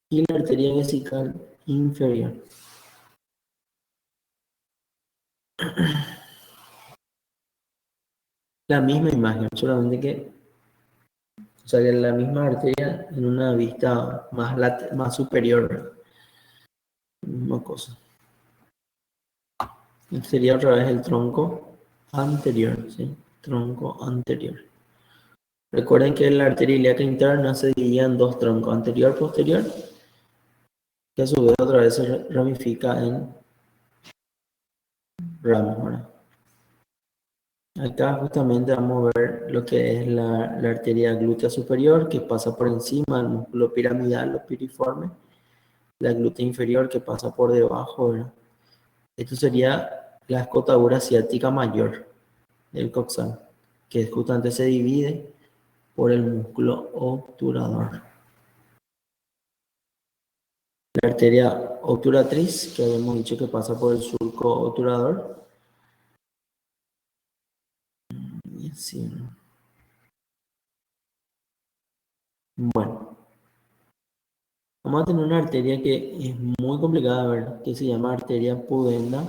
y la arteria vesical inferior. La misma imagen, solamente que, o sea, que la misma arteria en una vista más superior, ¿verdad? Misma cosa. Este sería otra vez el tronco anterior, ¿sí? Tronco anterior. Recuerden que la arteria ilíaca interna se divide en dos troncos, anterior y posterior, que a su vez otra vez se ramifica en ramos, ¿verdad? Acá justamente vamos a ver lo que es la arteria glútea superior, que pasa por encima del músculo piramidal o piriforme, la glútea inferior que pasa por debajo, ¿verdad? Esto sería la escotadura ciática mayor del coxal, que justamente se divide por el músculo obturador. La arteria obturatriz, que habíamos dicho que pasa por el surco obturador. Y así, ¿no? Bueno, vamos a tener una arteria que es muy complicada de ver, que se llama arteria pudenda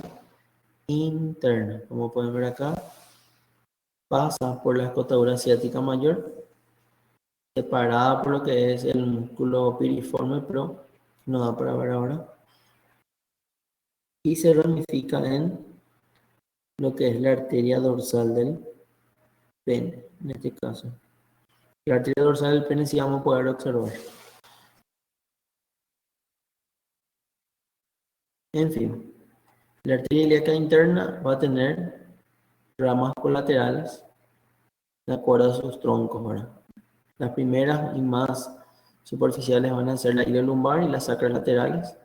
interna. Como pueden ver acá, pasa por la escotadura ciática mayor, separada por lo que es el músculo piriforme, pero no da para ver ahora, y se ramifica en lo que es la arteria dorsal del pene, en este caso. La arteria dorsal del pene sí vamos a poder observar. En fin, la arteria ilíaca interna va a tener ramas colaterales de acuerdo a sus troncos, ¿verdad? Las primeras y más superficiales van a ser la ilio lumbar y las sacras laterales,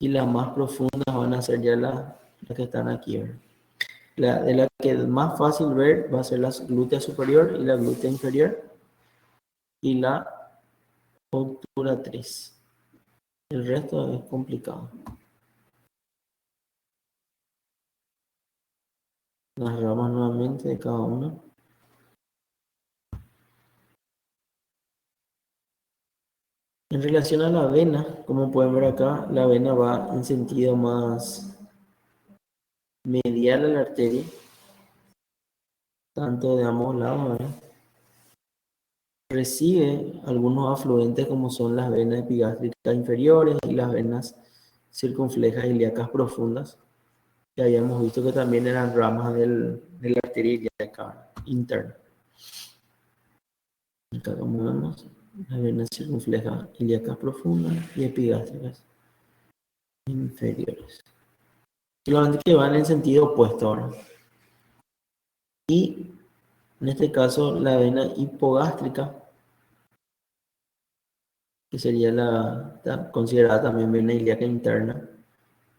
y las más profundas van a ser ya las que están aquí, ¿verdad? De la que es más fácil ver va a ser la glútea superior y la glútea inferior y la obturatriz. El resto es complicado. Las ramas nuevamente de cada una. En relación a la vena, como pueden ver acá, la vena va en sentido más medial a la arteria, tanto de ambos lados, ¿verdad? Recibe algunos afluentes como son las venas epigástricas inferiores y las venas circunflejas ilíacas profundas, que habíamos visto que también eran ramas de la arteria ilíaca interna. Acá como vemos, las venas circunflejas ilíacas profundas y epigástricas inferiores. Solamente que van en sentido opuesto ahora. Y en este caso la vena hipogástrica, que sería considerada también vena ilíaca interna,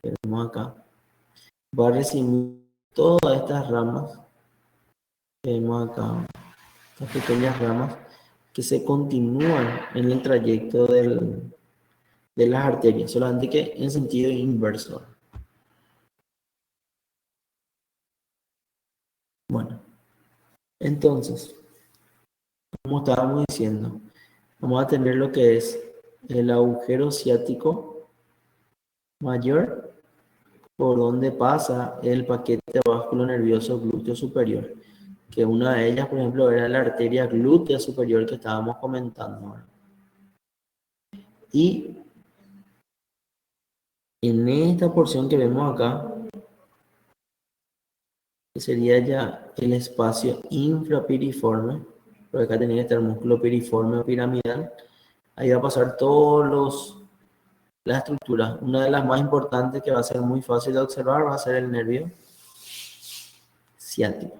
que vemos acá, va a recibir todas estas ramas que vemos acá, estas pequeñas ramas que se continúan en el trayecto de las arterias, solamente que en sentido inverso. Bueno, entonces, como estábamos diciendo, vamos a tener lo que es el agujero ciático mayor, por donde pasa el paquete vascular nervioso glúteo superior, que una de ellas, por ejemplo, era la arteria glútea superior que estábamos comentando, ¿verdad? Y en esta porción que vemos acá, que sería ya el espacio infrapiriforme, porque acá tenía que estar el músculo piriforme o piramidal, ahí va a pasar la estructura. Una de las más importantes que va a ser muy fácil de observar va a ser el nervio ciático.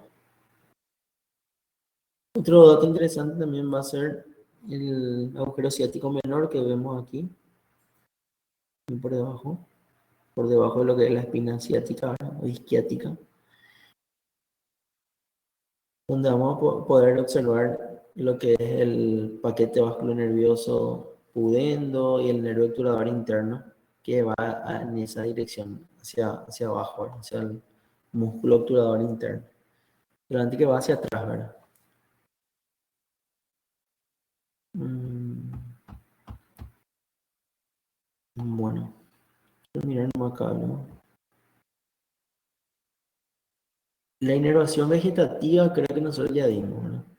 Otro dato interesante también va a ser el agujero ciático menor que vemos aquí por debajo. por debajo de lo que es la espina ciática, ¿verdad? O isquiática, donde vamos a poder observar lo que es el paquete vasculonervioso pudendo y el nervio obturador interno que va en esa dirección, hacia abajo, ¿verdad? Hacia el músculo obturador interno. Durante que va hacia atrás, ¿verdad? Mm, bueno, mirar acá, ¿no? La inervación vegetativa creo que nosotros ya dimos, ¿no?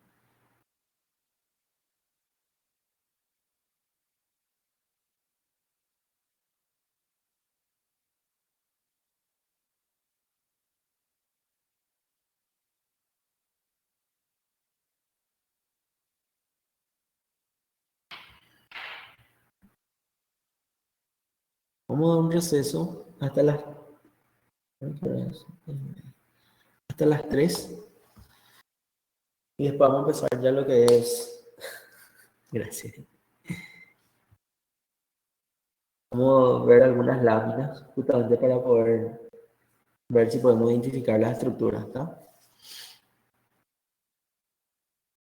Vamos a dar un receso hasta las 3 y después vamos a empezar ya lo que es... Gracias. Vamos a ver algunas láminas justamente para poder ver si podemos identificar las estructuras, ¿está?